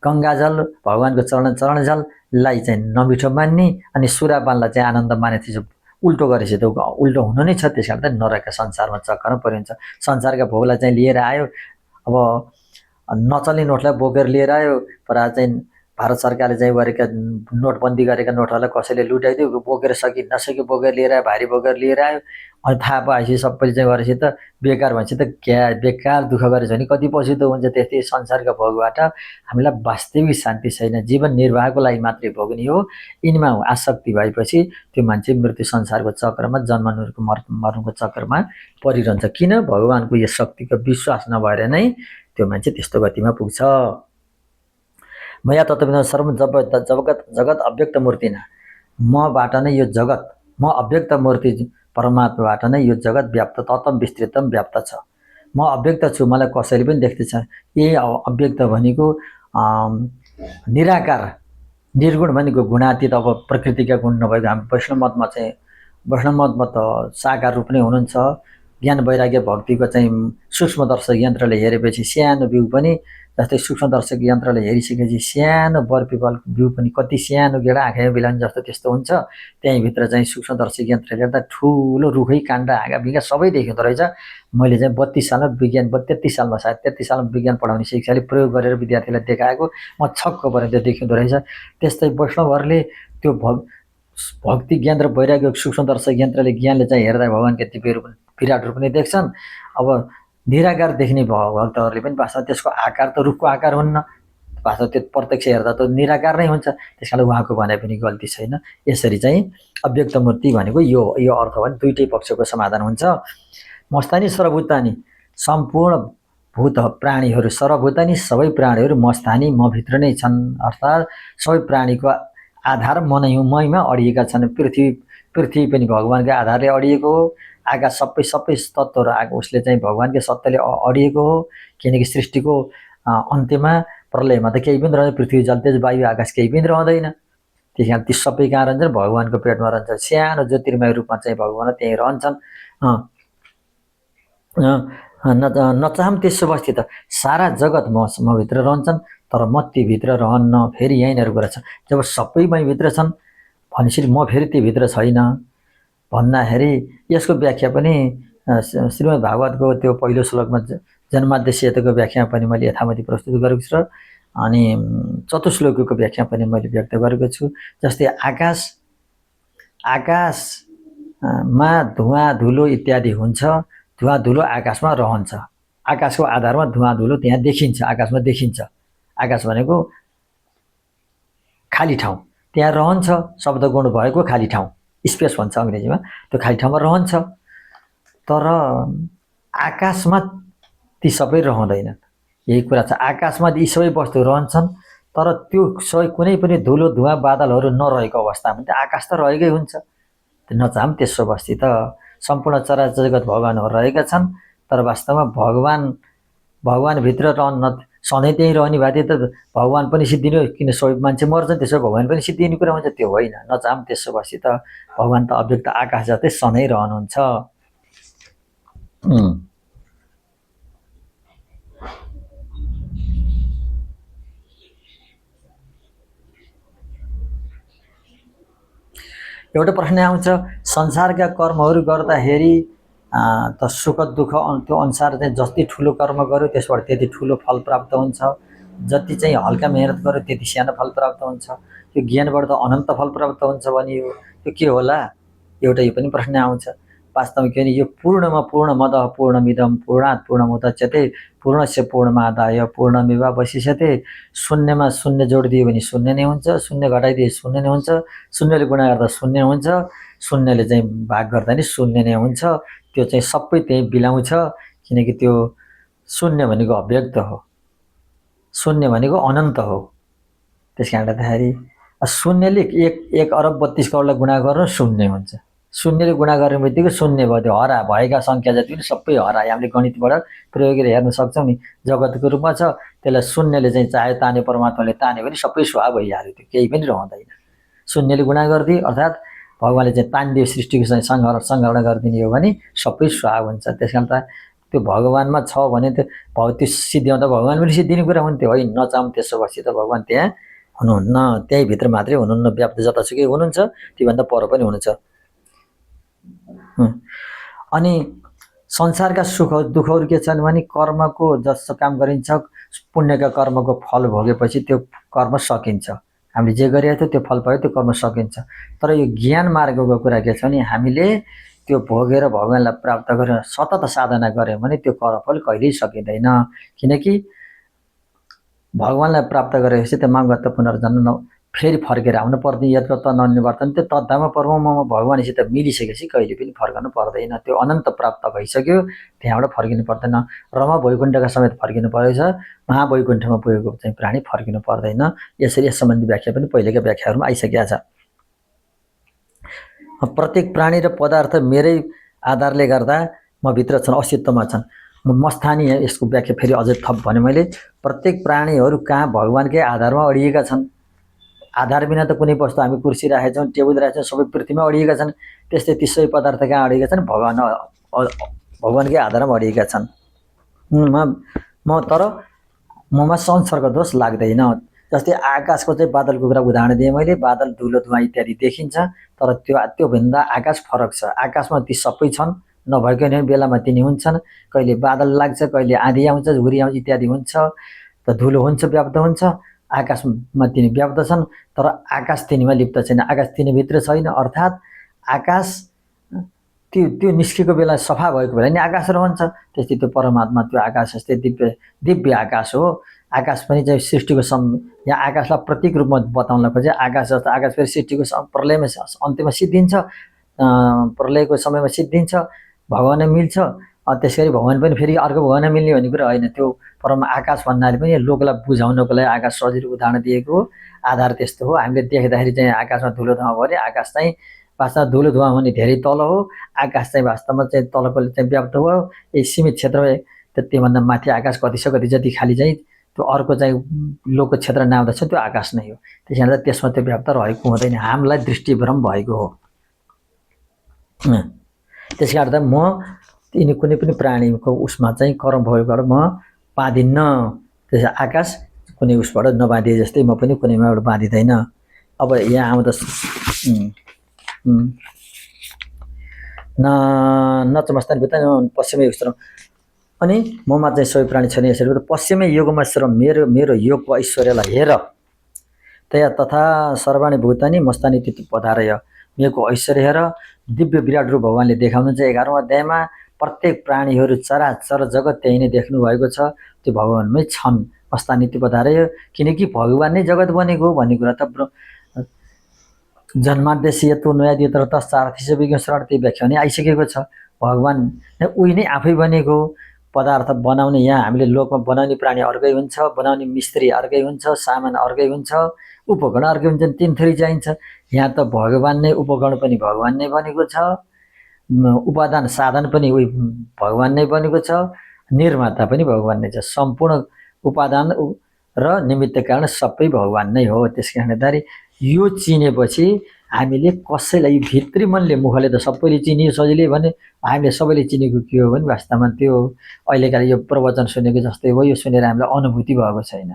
गङ्गाजल भगवानको चरणजललाई चाहिँ नमिठो मान्ने, अनि सुरापानलाई चाहिँ आनन्द माने थियो, उल्टो गरेपछि त उल्टो हुनु नै छ। त्यस कारण त नरकका संसारमा चक्कर परिन्छ। संसारका भोगलाई चाहिँ लिएर आयो, अब नचल्ने नोटलाई बोकेर लिएर आयो, भारत सरकारले चाहिँ गरेका नोटबन्दी गरेका नोटहरूलाई कसैले लुटाइदियो, बोकेर नसकी बोकेर लिएर आयो, भारी बोकेर लिएर आयो। अनि थाहा पाएपछि सबैले चाहिँ गरेपछि त बेकार भएपछि त बेकार दुःख गरेछ भने कति पछुतो हुन्छ। त्यस्तै संसारका भोगबाट हामीलाई वास्तविक शान्ति छैन, जीवन निर्वाहको लागि मात्रै भोग्ने हो। यिनमा आसक्ति भएपछि त्यो मान्छे मृत्यु संसारको चक्रमा, जन्मनुको मर्नुको चक्रमा परिरहन्छ। किन? भगवानको यो शक्तिको विश्वास नभएर नै त्यो मान्छे त्यस्तो गतिमा पुग्छ। मया तत्त्वविद सर्वम जगत अव्यक्त मूर्तिना, मबाट नै यो जगत, म अव्यक्त मूर्ति परमात्माबाट नै यो जगत व्याप्त, तत्त्व विस्तृतम व्याप्त छ। म अव्यक्त छु, मलाई कसैले पनि देख्दैछ। यही अव्यक्त भनेको निराकार, निर्गुण भनेको गुणातीत, अब प्रकृतिका गुण नभएको। हामी वैष्णव मतमा त साकार रूप नै हुनुहुन्छ। ज्ञान वैराग्य भक्तिको चाहिँ सूक्ष्मदर्शक यन्त्रले हेरेपछि सानो बिउ पनि, जस्तै सूक्ष्मदर्शक यन्त्रले हेरिसकेपछि सानो बर्फीबल बिउ पनि कति सानो गेडा आँखामा बिलाउने जस्तो त्यस्तो हुन्छ। त्यहीँभित्र चाहिँ सूक्ष्मदर्शक यन्त्रले हेर्दा ठुलो रुखै काण्ड हाँगा बिगा सबै देखिँदो रहेछ। मैले चाहिँ 32 सालमा विज्ञान, 33 सालमा सायद 33 सालमा विज्ञान पढाउने शिक्षाले प्रयोग गरेर विद्यार्थीलाई देखाएको म छक्क परेँ, त्यो देखिँदो रहेछ। त्यस्तै वैष्णवहरूले त्यो भक्ति ज्ञान र वैराग्य सूक्ष्मदर्शक यन्त्रले ज्ञानले चाहिँ हेर्दा भगवानका दिव्य रूप विराट रूप नै देख्छन्। अब निराकार देख्ने भक्तहरूले पनि वास्तवमा त्यसको आकार त रुखको आकार हुन्न, वास्तव त्यो प्रत्यक्ष हेर्दा त निराकार नै हुन्छ। त्यस कारण उहाँको भने पनि गल्ती छैन। यसरी चाहिँ अव्यक्त मूर्ति भनेको यो अर्थ भने दुईटै पक्षको समाधान हुन्छ। मस्तानी सर्वभूतानी, सम्पूर्ण भूत प्राणीहरू, सर्वभूतानी सबै प्राणीहरू मस्तानी म भित्र नै छन्, अर्थात् सबै प्राणीको आधार म नै हुँ, ममा अडिएका छन्। पृथ्वी पनि भगवानकै आधारले अडिएको हो। आकाश सबै तत्त्वहरू उसले चाहिँ भगवानकै सत्यले अडिएको हो। किनकि सृष्टिको अन्त्यमा प्रलयमा त केही पनि रहँदैन, पृथ्वी जल तेज वायु आकाश केही पनि रहँदैन। त्यस कारण ती सबै कहाँ रहन्छन्? भगवानको पेटमा रहन्छन्। सानो ज्योतिर्मय रूपमा चाहिँ भगवान त्यहीँ रहन्छन्। नचाहम त्यसो अवस्थित, सारा जगत म भित्र रहन्छन्, तर म तीभित्र रहन्न। फेरि यहीँनिर कुरा छ, जब सबै भित्र छन् भनेपछि म फेरि तीभित्र छैन भन्दाखेरि यसको व्याख्या पनि श्रीमद् भागवतको त्यो पहिलो श्लोकमा जन्माद्यस्यको व्याख्या पनि मैले यथामति प्रस्तुत गरेको छु र अनि चतुश्लोकीको व्याख्या पनि मैले व्यक्त गरेको छु। जस्तै आकाशमा धुवा धुलो इत्यादि हुन्छ, धुवा धुलो आकाशमा रहन्छ। आकाशको आधारमा धुवा धुलो त्यहाँ देखिन्छ, आकाशमा देखिन्छ। आकाश भनेको खाली ठाउँ, त्यहाँ रहन्छ, शब्द गुण भएको खाली ठाउँ, स्पेस भन्छ अङ्ग्रेजीमा। त्यो खाली ठाउँमा रहन्छ। तर आकाशमा ती सबै रहँदैनन्। यही कुरा छ, आकाशमा यी सबै वस्तु रहन्छन्, तर त्यो सबै कुनै पनि धुलो धुवा बादलहरू नरहेको अवस्थामा त आकाश त रहेकै हुन्छ। नचाहम त्यसो अवस्थित, सम्पूर्ण चराचर जगत भगवानहरू रहेका छन्, तर वास्तवमा भगवानभित्र रहन्न, सधैँ त्यहीँ रहने भए थियो त भगवान पनि सिद्धिनु, किन सबै मान्छे मर्छन्, त्यसो भगवान पनि सिद्धिने कुरा हुन्छ? त्यो होइन। नचाहम त्यसो अवस्थित, भगवान त अव्यक्त आकाश जस्तै सधैँ रहनुहुन्छ। एउटा प्रश्न आउँछ, संसारका कर्महरू गर्दाखेरि त सुख दुःख त्यो अनुसार चाहिँ जति ठुलो कर्म गर्यो त्यसबाट त्यति ठुलो फल प्राप्त हुन्छ, जति चाहिँ हल्का मेहनत गर्यो त्यति सानो फल प्राप्त हुन्छ। त्यो ज्ञानबाट त अनन्त फल प्राप्त हुन्छ भनियो, त्यो के होला? एउटा यो पनि प्रश्न आउँछ। वास्तवमा के भने यो पूर्णमा पूर्णमदः पूर्णमिदं पूर्णात् पूर्णमुदच्यते पूर्णस्य पूर्णमादाय पूर्णमेवावशिष्यते। शून्यमा शून्य जोडिदियो भने शून्य नै हुन्छ, शून्य घटाइदिए शून्य नै हुन्छ, शून्यले गुणा गर्दा शून्य हुन्छ, शून्यले चाहिँ भाग गर्दा नि शून्य नै हुन्छ। त्यो चाहिँ सबै त्यहीँ बिलाउँछ, किनकि त्यो शून्य भनेको अव्यक्त हो, शून्य भनेको अनन्त हो। त्यस कारणले गर्दाखेरि शून्यले 1 अरब 32 करोडलाई गुणा गर्नु शून्य हुन्छ। शून्यले गुणा गर्ने बित्तिकै शून्य भयो, त्यो हरा भएका सङ्ख्या जति पनि सबै हरा। हामीले गणितबाट प्रयोग गरेर हेर्न सक्छौँ नि, जगतको रूपमा छ, त्यसलाई शून्यले चाहिँ चाहे तान्यो, परमात्माले तान्यो भने सबै स्वाहा भइहाल्यो, त्यो केही पनि रहँदैन। शून्यले गुणा गरिदियो अर्थात् भगवानले चाहिँ तानिदियो, सृष्टिको चाहिँ सङ्घारण गरिदिने हो भने सबै स्वाहा हुन्छ। त्यस कारण त त्यो भगवानमा छ भने त्यो सिद्ध्याउँदा भगवान पनि सिद्धिने कुरा हुन्थ्यो। होइन, नचाहम त्यसो भएपछि त भगवान त्यहाँ हुनुहुन्न, त्यहीँ भित्र मात्रै हुनुहुन्न, व्याप्त जतासुकै हुनुहुन्छ, त्योभन्दा पर पनि हुनुहुन्छ। अनि संसारका सुख दुःखहरू के छन् भने कर्मको जस्तो काम गरिन्छ, पुण्यका कर्मको फल भोगेपछि त्यो कर्म सकिन्छ। हामीले जे गरिरहेको थियो त्यो फल पायो, त्यो कर्म सकिन्छ। तर यो ज्ञान मार्गको कुरा के छ भने हामीले त्यो भोगेर भगवानलाई प्राप्त गरेर सतत साधना गऱ्यौँ भने त्यो कर्मफल कहिल्यै सकिँदैन। किनकि भगवानलाई प्राप्त गरेपछि त्यो मागत पुनर्जन्म फेरि फर्केर आउनु पर्ने, यत्र त ननिवर्तन, त्यो तद्धामा परममा भगवानसित मिलिसकेपछि कहिले पनि फर्कनु पर्दैन। त्यो अनन्त प्राप्त भइसक्यो, त्यहाँबाट फर्किनु पर्दैन। रमा वैकुण्ठका समेत फर्किनु परेछ, महावैकुण्ठमा पुगेको चाहिँ प्राणी फर्किनु पर्दैन। यसरी यस सम्बन्धी व्याख्या पनि पहिलेका व्याख्याहरूमा आइसकेका छ। प्रत्येक प्राणी र पदार्थ मेरै आधारले गर्दा म भित्र छन्, अस्तित्वमा छन्। मस्तानी यसको व्याख्या फेरि अझै थप भने मैले, प्रत्येक प्राणीहरू कहाँ भगवानकै आधारमा अडिएका छन्। आधार बिना त कुनै वस्तु, हामी कुर्सी राखेका छौँ, टेबल राखेका छौँ, सबै पृथ्वीमा अडिएका छन्। त्यस्तै ती सबै पदार्थ कहाँ अडिएका छन्? भगवानकै आधारमा अडिएका छन्। तर ममा संसर्ग दोष लाग्दैन। जस्तै आकाशको चाहिँ बादलको कुरा उदाहरण दिएँ मैले, बादल धुलो धुवा इत्यादि देखिन्छ, तर त्योभन्दा आकाश फरक छ। आकाशमा ती सबै छन्, नभएको नै बेलामा तिनी हुन्छन्। कहिले बादल लाग्छ, कहिले आँधी आउँछ, हुरी आउँछ इत्यादि हुन्छ, त धुलो हुन्छ, व्याप्त हुन्छ। आकाशमा तिनी व्याप्त छन्, तर आकाश तिनीमा लिप्त छैन, आकाश तिनीभित्र छैन। अर्थात् आकाश त्यो निस्केको बेला सफा भएको बेला नि आकाश रहन्छ। त्यस्तै त्यो परमात्मा त्यो आकाश जस्तै दिव्य आकाश हो। आकाश पनि चाहिँ सृष्टिको यहाँ आकाशलाई प्रतीक रूपमा बताउन खोजे। आकाश जस्तो आकाश फेरि सृष्टिको प्रलयमा अन्त्यमा सिद्धिन्छ, प्रलयको समयमा सिद्धिन्छ, भगवान मिल्छ। त्यसरी भगवान पनि फेरि अर्को भगवान मिल्ने भन्ने कुरा होइन। त्यो परम आकाश भन्नाले पनि लोकलाई बुझाउनको लागि आकाश सजिलो उदाहरण दिएको हो। आधार त्यस्तो हो। हामीले देख्दाखेरि चाहिँ आकाशमा धुलो धुवा भयो, आकाश चाहिँ वास्तवमा धुलो धुवा भने धेरै तल हो, आकाश चाहिँ वास्तवमा चाहिँ तलको चाहिँ व्याप्त भयो। यही सीमित क्षेत्रमा त्योभन्दा माथि आकाश कति छ, कति जति खाली चाहिँ त्यो अर्को चाहिँ लोकको क्षेत्र नाउँदछ, त्यो आकाश नै हो। त्यसै कारण त्यसमा त्यो व्याप्त रहेको हुँदैन, हामीलाई दृष्टिभ्रम भएको हो। त्यसै कारण म यिनी कुनै पनि प्राणीको उसमा चाहिँ कर्म भोगबाट म बाँधिन्न। त्यसै आकाश कुनै उसबाट नबाँधिए जस्तै म पनि कुनैमाबाट बाँधिँदैन। अब यहाँ आउँदा नचमस्तान भित्र पश्चिमै उस्तरम अनि ममा चाहिँ सबै प्राणी छैन। यसरी पश्चिमै योगमा मेरो योगको ऐश्वर्यलाई हेर, तया तथा सर्वाणी भूतानि मस्तानी तिथि पधारय। मेरो ऐश्वर्य हेर, दिव्य विराट रूप भगवानले देखाउनुहुन्छ 11औं अध्यायमा। प्रत्येक प्राणीहरू चराचर जगत त्यही नै देख्नु भएको छ, त्यो भगवानमै छन्। मस्तानी तिथि पधारय, किनकि भगवान नै जगत बनेको भन्ने कुरा त जन्मादेशीय तो नयाँ तर तस्तार्थिस विज्ञान त्यही व्याख्या नै आइसकेको छ। भगवान उही नै आफै बनेको पदार्थ बनाउने। यहाँ हामीले लोकमा बनाउने प्राणी अर्कै हुन्छ, बनाउने मिस्त्री अर्कै हुन्छ, सामान अर्कै हुन्छ, उपकरण अर्कै हुन्छ, तीन थरी चाहिन्छ। यहाँ त भगवान नै उपकरण पनि भगवान नै बनेको छ, उपादान साधन पनि उही भगवान नै बनेको छ, निर्माता पनि भगवान नै छ। सम्पूर्ण उपादान र निमित्त कारण सबै भगवान नै हो। त्यसकारणले यो चिनेपछि हामीले कसैलाई भित्री मनले, मुखले त सबैले चिनियो सजिलै भने, हामीले सबैले चिनेको के हो भने वास्तवमा त्यो अहिलेका यो प्रवचन सुनेको जस्तै हो। यो सुनेर हामीलाई अनुभूति भएको छैन।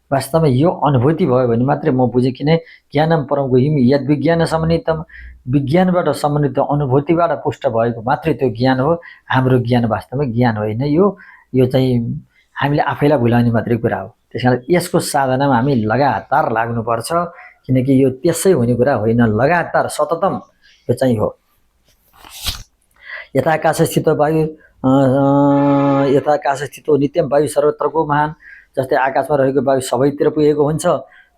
वास्तवमा यो अनुभूति भयो भने मात्रै म बुझेँ। किन ज्ञानम परमको यद विज्ञान समन्वितम, विज्ञानबाट समन्वित अनुभूतिबाट पुष्ट भएको मात्रै त्यो ज्ञान हो। हाम्रो ज्ञान वास्तवमा ज्ञान होइन, यो चाहिँ हामीले आफैलाई भुलाउने मात्रै कुरा हो। त्यसकारण यसको साधनामा हामी लगातार लाग्नुपर्छ, किनकि यो त्यसै हुने कुरा होइन, लगातार सततम यो चाहिँ हो। यथाकाश स्थित वायु, यथाकाश स्थित नित्यम वायु सर्वत्रको महान। जस्तै आकाशमा रहेको वायु सबैतिर पुगेको हुन्छ,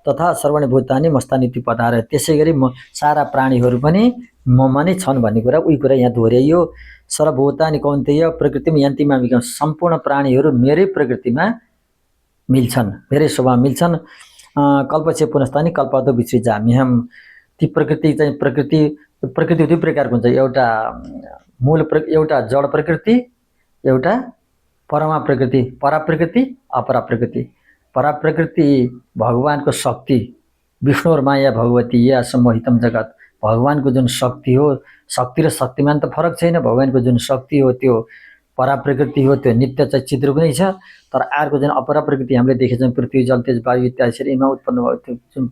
तथा सर्वाणी भूतानि मस्तानी तिथि पधारय। त्यसै गरी सारा प्राणीहरू पनि ममा नै छन् भन्ने कुरा उही कुरा यहाँ दोहोऱ्याइयो। सर्वभूतानि कौन्तेय प्रकृतिमा यन्तिमा विज्ञान, सम्पूर्ण प्राणीहरू मेरै प्रकृतिमा मिल्छन्, मेरै स्वभाव मिल्छन्। कल्पचे पुनस्तानी कल्पतो विसृजाम्यहम्। ती प्रकृति चाहिँ प्रकृति दुई प्रकारको हुन्छ, एउटा मूल एउटा जड प्रकृति, एउटा परमा प्रकृति, पराप्रकृति, अपराप्रकृति। पराप्रकृति भगवानको शक्ति, विष्णु और माया भगवती या सम्मोहितम जगत। भगवानको जुन शक्ति हो, शक्ति र शक्तिमान त फरक छैन। भगवानको जुन शक्ति हो त्यो पराप्रकृति हो, त्यो नित्य चाहिँ चिद्रूप नै छ। तर अर्को जुन अपराप्रकृति हामीले देखेछौँ, पृथ्वी जल तेज वायु इत्यादि यिनमा उत्पन्न भएको जुन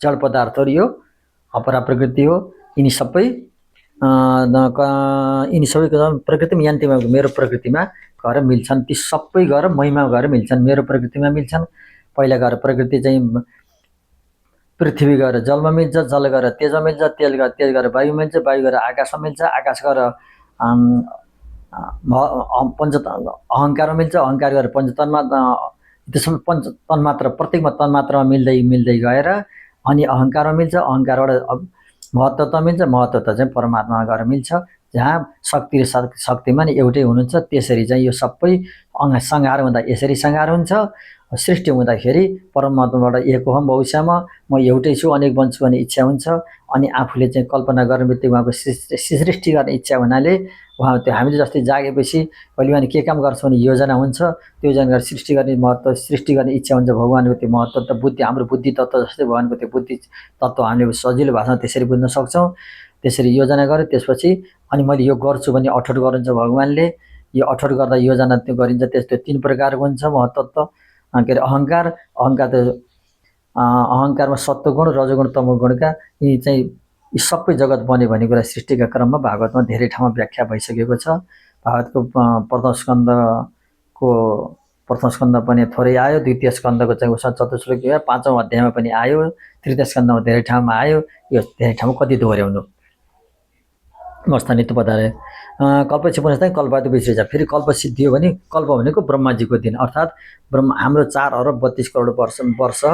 जड पदार्थहरू, यो अपराप्रकृति हो। यिनी सबै यिनी सबै प्रकृतिमा यान्तिमा मेरो प्रकृतिमा गएर मिल्छन्। ती सबै गएर मैमा गएर मिल्छन्, मेरो प्रकृतिमा मिल्छन्। पहिला गएर प्रकृति चाहिँ पृथ्वी गएर जलमा मिल्छ, जल गएर तेजमा मिल्छ, तेज गएर वायु मिल्छ, वायु गएर आकाशमा मिल्छ, आकाश गएर पञ्च अहङ्कारमा मिल्छ, अहङ्कार गरेर पञ्चतन्मा त्यसमा पञ्च तन्मात्र प्रत्येकमा तन्मात्रामा मिल्दै मिल्दै गएर अनि अहङ्कारमा मिल्छ, अहङ्कारबाट महत्त्वता मिल्छ, महत्त्वता चाहिँ परमात्मामा गएर मिल्छ, जहाँ शक्ति र शक्तिमा नि एउटै हुनुहुन्छ। त्यसरी चाहिँ यो सबै संहार हुँदा यसरी संहार हुन्छ। सृष्टि हुँदाखेरि परमात्माबाट एक हो भविष्यमा म एउटै छु अनेक बन्छु भन्ने इच्छा हुन्छ। अनि आफूले चाहिँ कल्पना गर्ने बित्तिकै उहाँको सृष्टि गर्ने इच्छा हुनाले उहाँ त्यो हामीले जस्तै जागेपछि कहिले पनि के काम गर्छौँ भने योजना हुन्छ, त्यो योजना सृष्टि गर्ने महत्त्व सृष्टि गर्ने इच्छा हुन्छ। भगवान्को त्यो महत्त्व त बुद्धि हाम्रो बुद्धि तत्त्व जस्तै भगवान्को त्यो बुद्धि तत्त्व हामीले सजिलो भाषामा त्यसरी बुझ्न सक्छौँ। त्यसरी योजना गरेँ, त्यसपछि अनि मैले यो गर्छु भन्ने अठोट गर्नुहुन्छ भगवान्ले। यो अठोट गर्दा योजना त्यो गरिन्छ। त्यस्तो 3 प्रकारको हुन्छ महत्त्व। के अरे अहङ्कार त अहङ्कारमा सत्वगुण, रजोगुण, तमोगुणका यी चाहिँ यी सबै जगत बन्यो भन्ने कुरा सृष्टिका क्रममा भागवतमा धेरै ठाउँमा व्याख्या भइसकेको छ। भागवतको प्रथम स्कन्द पनि थोरै आयो, द्वितीय स्कन्दको चाहिँ उसमा चतुश्लोकी भयो, 5औं अध्यायमा पनि आयो, तृतीय स्कन्दमा धेरै ठाउँमा आयो। यो धेरै ठाउँमा कति दोहोऱ्याउनु मस्तानी त बताए। कल्पपछि पुनः कल्पादि विसृजा, फेरि कल्प सिद्धियो भने कल्प भनेको ब्रह्माजीको दिन, अर्थात् हाम्रो 4 अरब 32 करोड वर्ष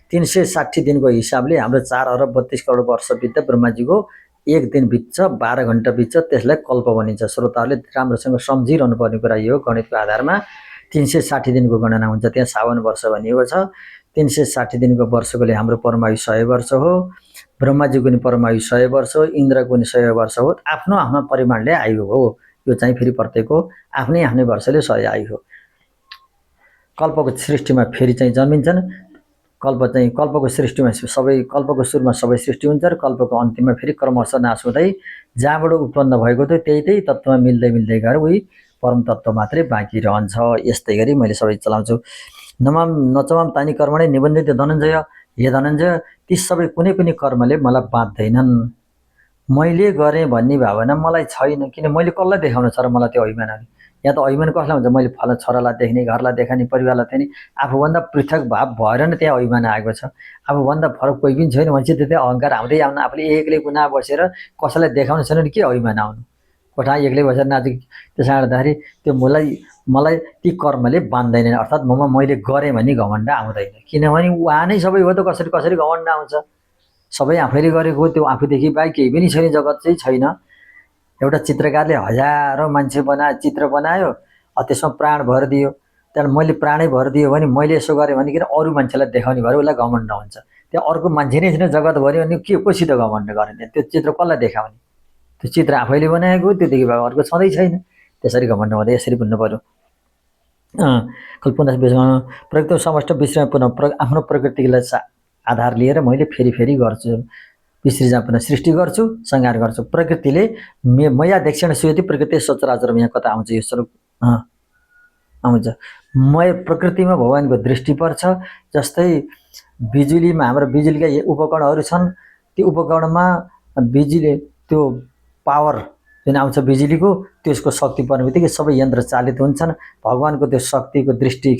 360 दिनको हिसाबले हाम्रो 4 अरब 32 करोड वर्ष बित्दा ब्रह्माजीको एक दिन बित्छ, 12 घण्टा बित्छ, त्यसलाई कल्प भनिन्छ। श्रोताहरूले राम्रोसँग सम्झिरहनु पर्ने कुरा यो गणितको आधारमा 360 दिनको गणना हुन्छ। त्यहाँ 52 वर्ष भनिएको छ। 360 दिनको वर्षकोले हाम्रो परमायु 100 वर्ष हो, ब्रह्माजीको नि परमायु 100 वर्ष हो, इन्द्रको नि 100 वर्ष हो। आफ्नो आफ्नो परिमाणले आयु हो यो चाहिँ, फेरि प्रत्येकको आफ्नै आफ्नै वर्षले 100 आयु हो। कल्पको सृष्टिमा फेरि चाहिँ जन्मिन्छन्। कल्पको सृष्टिमा कल्पको सुरुमा सबै सृष्टि हुन्छ र कल्पको अन्तिममा फेरि क्रमशः नाश हुँदै जहाँबाट उत्पन्न भएको थियो त्यही तत्त्वमा मिल्दै मिल्दै गएर उही परम तत्त्व मात्रै बाँकी रहन्छ। यस्तै गरी मैले सबै चलाउँछु। नचमाम तानी कर्मणे निबन्धित धनञ्जय, हे धनञ्जय ती सबै कुनै पनि कर्मले मलाई बाँध्दैनन्। मैले गरेँ भन्ने भावना मलाई छैन, किन मैले कसलाई देखाउन छ र मलाई त्यो अभिमान। यहाँ त अभिमान कसलाई हुन्छ, मैले फला छोरालाई देख्ने, घरलाई देखाउने, परिवारलाई देख्ने, आफूभन्दा पृथक भाव भएर नै त्यहाँ अभिमान आएको छ। आफूभन्दा फरक कोही पनि छैन भनेपछि त्यहाँ अहङ्कार आउँदै आउनु, आफूले एक्लै कुना बसेर कसैलाई देखाउनु छैन भने के अभिमान आउनु। कोठा एक्लै बसेर नाचि त्यसो गर्दाखेरि त्यो मलाई ती कर्मले बाँध्दैन, अर्थात् ममा मैले गरेँ भन्ने घमण्ड आउँदैन। किनभने उहाँ नै सबै हो त, कसरी घमण्ड आउँछ। सबै आफैले गरेको हो, त्यो आफूदेखि बाहेक केही पनि छैन, जगत चाहिँ छैन। एउटा चित्रकारले हजारौँ मान्छे चित्र बनायो, त्यसमा प्राण भर दियो। त्यहाँबाट मैले प्राणै भर दियो भने मैले यसो गरेँ भनिकन अरू मान्छेलाई देखाउने भएर उसलाई घमण्ड हुन्छ। त्यहाँ अर्को मान्छे नै छैन जगतभरि भने के कोसित घमण्ड गर्ने, त्यो चित्र कसलाई देखाउने। त्यो चित्र आफैले बनाएको, त्योदेखि भए अर्को छँदै छैन। त्यसरी घमण्ड हुँदै यसरी बुझ्नु पर्यो। कल्पना प्रकृति समष्ट विश्राम पुनः आफ्नो प्रकृतिलाई आधार लिएर मैले फेरि गर्छु, विसृजा पुनः सृष्टि गर्छु, संहार गर्छु। प्रकृतिले मया दक्षिण सुयति प्रकृति सचराचर, यहाँ कता आउँछ यो स्वरूप आउँछ। प्रकृतिमा भगवानको दृष्टि पर्छ। जस्तै बिजुलीमा हाम्रो बिजुलीका उपकरणहरू छन्, ती उपकरणमा बिजुली त्यो पावर जुन आउँछ बिजुलीको, त्यसको शक्ति पर्ने बित्तिकै सबै यन्त्र चालित हुन्छन्। भगवानको त्यो शक्तिको दृष्टि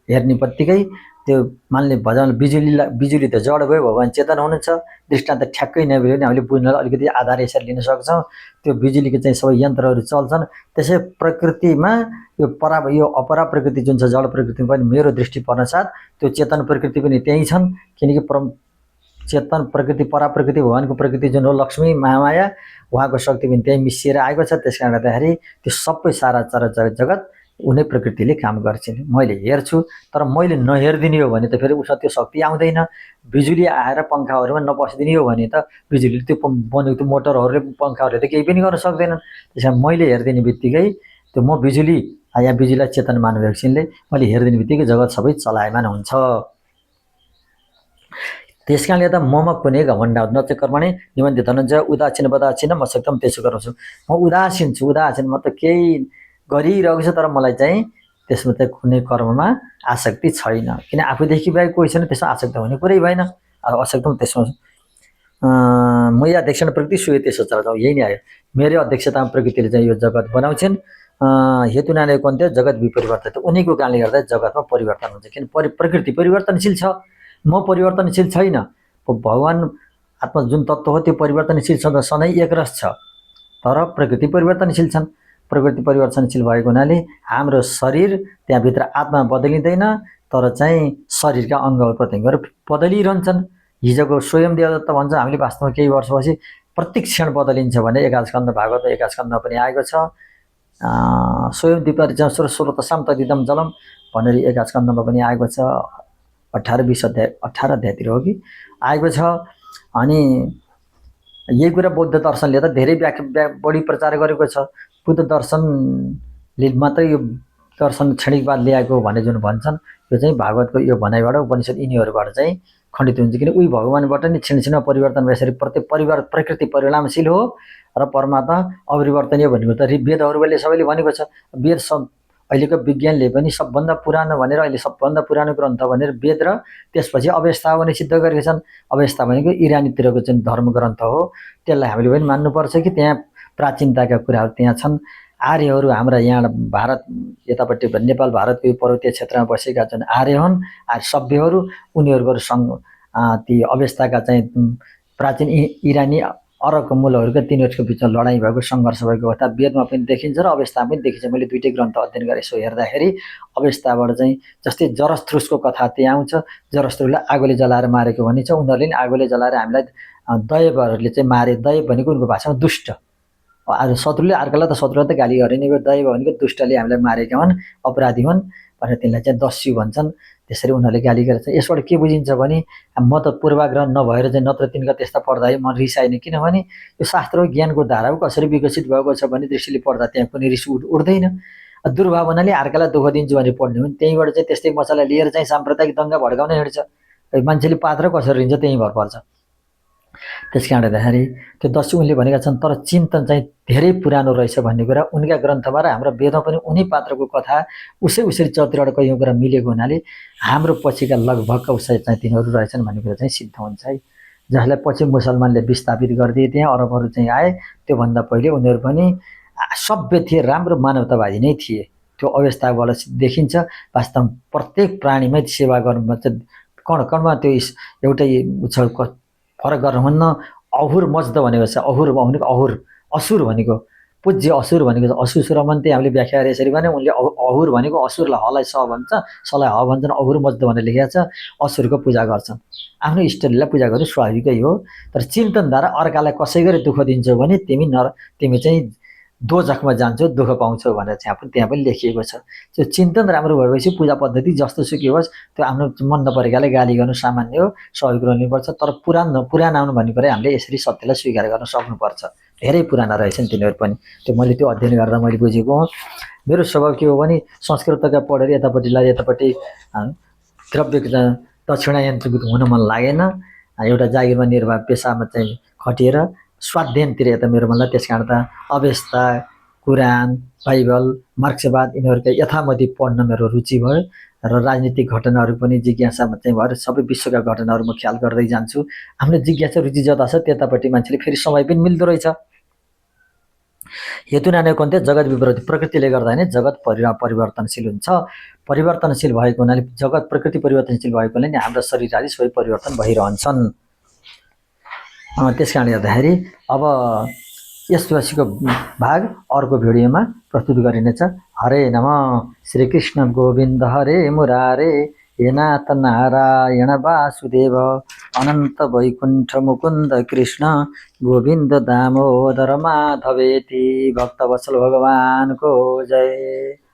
हेर्ने बित्तिकै त्यो मान्ने भजन बिजुली त जड भयो, भगवान चेतन हुनुहुन्छ। दृष्टान्त ठ्याक्कै नभए पनि हामीले बुझ्नलाई अलिकति आधार यसरी लिन सक्छौँ। त्यो बिजुलीको चाहिँ सबै यन्त्रहरू चल्छन्। त्यसै प्रकृतिमा यो अपरा प्रकृति जुन छ जड प्रकृति पनि मेरो दृष्टि पर्नसाथ त्यो चेतन प्रकृति पनि त्यही छन्। किनकि चेतन प्रकृति परा प्रकृति भगवानको प्रकृति जुन हो लक्ष्मी महामाया, उहाँको शक्ति पनि त्यही मिसिएर आएको छ। त्यस कारणले गर्दाखेरि त्यो सबै सारा चराचर जगत उनी प्रकृतिले काम गर्छन्। मैले हेर्छु, तर मैले नहेरिदिने हो भने त फेरि उसमा त्यो शक्ति आउँदैन। बिजुली आएर पङ्खाहरूमा नपसिदिने हो भने त बिजुलीले त्यो बनेको त्यो मोटरहरूले पङ्खाहरूले त केही पनि गर्न सक्दैनन्। त्यस कारण मैले हेरिदिने बित्तिकै त्यो म बिजुली यहाँ बिजुलीलाई चेतन मान्नु एकछिनले मैले हेरिदिने बित्तिकै जगत सबै चलायमान हुन्छ। त्यस कारणले गर्दा ममा कुनै घमण्ड न चाहिँ कर्मणे निबन्धित धनञ्जय उदासीन बदासीन म सक्दम त्यसो गराउँछु। म उदासीन छु, उदासीन म त केही गरिरहेको छ, तर मलाई चाहिँ त्यसमा चाहिँ कुनै कर्ममा आसक्ति छैन। किन आफूदेखि बाहेक कोही छैन, त्यसमा आसक्त हुने कुरै भएन। अब असक्तम त्यसमा म या अध्यक्षण प्रकृति सुहे त्यसो चलाउँछौँ, यही नै आयो। मेरै अध्यक्षतामा प्रकृतिले चाहिँ यो जगत बनाउँछिन्। हेतु नानेको अन्त्य जगत विपरिवर्तित, उनीको कारणले गर्दा जगतमा परिवर्तन हुन्छ। किन प्रकृति परिवर्तनशील छ, म परिवर्तनशील छैन। भगवान आत्मा जुन तत्त्व हो त्यो परिवर्तनशील छ, सधैँ एकरस छ, तर प्रकृति परिवर्तनशील छन्। प्रकृति परिवर्तनशील भएको हुनाले हाम्रो शरीर त्यहाँभित्र आत्मा बदलिँदैन, तर चाहिँ शरीरका अङ्ग प्रत्यङ्गहरू बदलिरहन्छन्। हिजोको स्वयं देवदत्त भन्छ हामीले वास्तवमा केही वर्षपछि प्रत्येक क्षण बदलिन्छ भने एकास्कन्द भागवत एकास्कन्द पनि आएको छ। स्वयं दिपरिचय स्रोत साम्तदिदम जलम भनेर एकास्कन्दमा पनि आएको छ। 18-20 अध्याय 18 अध्यायतिर हो कि आएको छ। अनि यही कुरा बौद्ध दर्शनले त धेरै बढी प्रचार गरेको छ। बुद्ध दर्शनले मात्रै यो दर्शन क्षणिकवाद ल्याएको भने जुन भन्छन्, यो चाहिँ भागवतको यो भनाइबाट उपनिषद यिनीहरूबाट चाहिँ खण्डित हुन्छ। किन उही भगवानबाट नै क्षण परिवर्तन भएसरी प्रत्येक प्रकृति परिणामशील हो र परमात्मा अपरिवर्तनीय भनेको त वेदहरूले सबैले भनेको छ। वेद अहिलेको विज्ञानले पनि सबभन्दा पुरानो भनेर अहिले सबभन्दा पुरानो ग्रन्थ भनेर वेद र त्यसपछि अवेस्ता भने सिद्ध गरेका छन्। अवेस्ता भनेको इरानीतिरको चाहिँ धर्म ग्रन्थ हो, त्यसलाई हामीले पनि मान्नुपर्छ कि त्यहाँ प्राचीनताका कुराहरू त्यहाँ छन्। आर्यहरू हाम्रा यहाँ भारत यतापट्टि नेपाल भारतको पर्वतीय क्षेत्रमा बसेका जुन आर्य हुन्, आर्य सभ्यहरू, उनीहरूको ती अवेस्ताका चाहिँ प्राचीन इरानी अरबको मूलहरूका तिनीहरूको बिचमा लडाइँ भएको, सङ्घर्ष भएको अवस्था वेदमा पनि देखिन्छ र अवेस्तामा पनि देखिन्छ। मैले दुईटै ग्रन्थ अध्ययन गरेँ। सो हेर्दाखेरि अवेस्ताबाट चाहिँ जस्तै जरस्थ्रुसको कथा त्यहाँ आउँछ। जरस्थ्रुसलाई आगोले जलाएर मारेको भनिन्छ। उनीहरूले नि आगोले जलाएर हामीलाई दैवहरूले चाहिँ मारे। दैव भनेको उनको भाषामा दुष्ट। शत्रुले अर्कालाई त शत्रुलाई त गाली गरे नि, दैव भनेको दुष्टले हामीलाई मारेका हुन्, अपराधी हुन् भनेर तिनलाई चाहिँ दस्यु भन्छन्। त्यसरी उनीहरूले गाली गरेछ। यसबाट के बुझिन्छ भने म त पूर्वाग्रह नभएर चाहिँ नत्र तिनका त्यस्ता पढ्दा म रिसाएन, किनभने यो शास्त्र ज्ञानको धारा कसरी विकसित भएको छ भन्ने दृष्टिले पढ्दा त्यहाँ कुनै रिस उठ्दैन। दुर्भावनाले अर्कालाई दुःख दिन्छु भनेर पढ्ने हो, त्यहीँबाट चाहिँ त्यस्तै मसला लिएर चाहिँ साम्प्रदायिक दङ्गा भड्काउन हिँड्छ। मान्छेले पात्र कसरी लिन्छ त्यहीँ भर पर्छ। त्यस कारणले गर्दाखेरि त्यो दस्यु उनले भनेका छन्। तर चिन्तन चाहिँ धेरै पुरानो रहेछ भन्ने कुरा उनका ग्रन्थमा र हाम्रो वेदमा पनि उनी पात्रको कथा उसरी चरित्रबाट कयौँ कुरा मिलेको हुनाले हाम्रो पछिका लगभगका उसै चाहिँ तिनीहरू रहेछन् भन्ने कुरा चाहिँ सिद्ध हुन्छ है। जसलाई पछि मुसलमानले विस्थापित गरिदिए, त्यहाँ अरबहरू चाहिँ आए, त्योभन्दा पहिले उनीहरू पनि सभ्य थिए, राम्रो मानवतावादी नै थिए। त्यो अवस्थाबाट देखिन्छ। वास्तवमा प्रत्येक प्राणीमै सेवा गर्नु चाहिँ कण कणमा त्यो एउटै फरक गर्नुहुन्न। अहुर मज्द भनेको छ। अहुर भनेको असुर भनेको पूज्य असुर भनेको असुरमन्ते हामीले व्याख्या गरे यसरी भने उनले अहुर भनेको असुरलाई हलाई स भन्छ, सलाई ह भन्छन्। अहुर मज्द भनेर लेखेको छ। असुरको पूजा गर्छन्। आफ्नो इष्टलाई पूजा गर्नु स्वाभाविकै हो। तर चिन्तनद्वारा अर्कालाई कसै गरी दुःख दिन्छौ भने तिमी चाहिँ दोजखमा जान्छौ, दुःख पाउँछौ भनेर चाहिँ त्यहाँ पनि लेखिएको छ। त्यो चिन्तन राम्रो भएपछि पूजा पद्धति जस्तो सुकै होस्, त्यो आफ्नो मन नपरेकाले गाली गर्नु सामान्य हो, स्वाभाविक रहनुपर्छ। तर पुरानो आउनु भन्ने कुरा हामीले यसरी सत्यलाई स्वीकार गर्न सक्नुपर्छ। धेरै पुराना रहेछन् तिनीहरू पनि। त्यो मैले त्यो अध्ययन गर्दा मैले बुझेको हो। मेरो स्वभाव के हो भने संस्कृतका पढेर यतापट्टि द्रव्य दक्षिणायन्त्रित हुन मन लागेन। एउटा जागिरमा निर्वाह पेसामा चाहिँ खटिएर स्वाध्ययनतिर यता मेरो मनलाई। त्यस कारण त अवेस्ता, कुरान, बाइबल, मार्क्सवाद यिनीहरूका यथामति पढ्न मेरो रुचि भयो र राजनीतिक घटनाहरू पनि जिज्ञासामा चाहिँ भएर सबै विश्वका घटनाहरू म ख्याल गर्दै जान्छु। हाम्रो जिज्ञासा रुचि जता छ त्यतापट्टि मान्छेले फेरि समय पनि मिल्दो रहेछ। हेतु नानेको अन्त्य जगत विपरीत, प्रकृतिले गर्दा नै जगत परिवर्तनशील हुन्छ। परिवर्तनशील भएको हुनाले जगत प्रकृति परिवर्तनशील भएको हुनाले हाम्रो शरीर आदि सबै परिवर्तन भइरहन्छन्। त्यस कारणले गर्दाखेरि अब यसपछिको भाग अर्को भिडियोमा प्रस्तुत गरिनेछ। हरे नम श्री कृष्ण गोविन्द हरे मुरारे, हे नाथ नारायण वासुदेव, अनन्त वैकुण्ठ मुकुन्द कृष्ण गोविन्द दामोदर माधवेति। भक्तवत्सल भगवानको जय।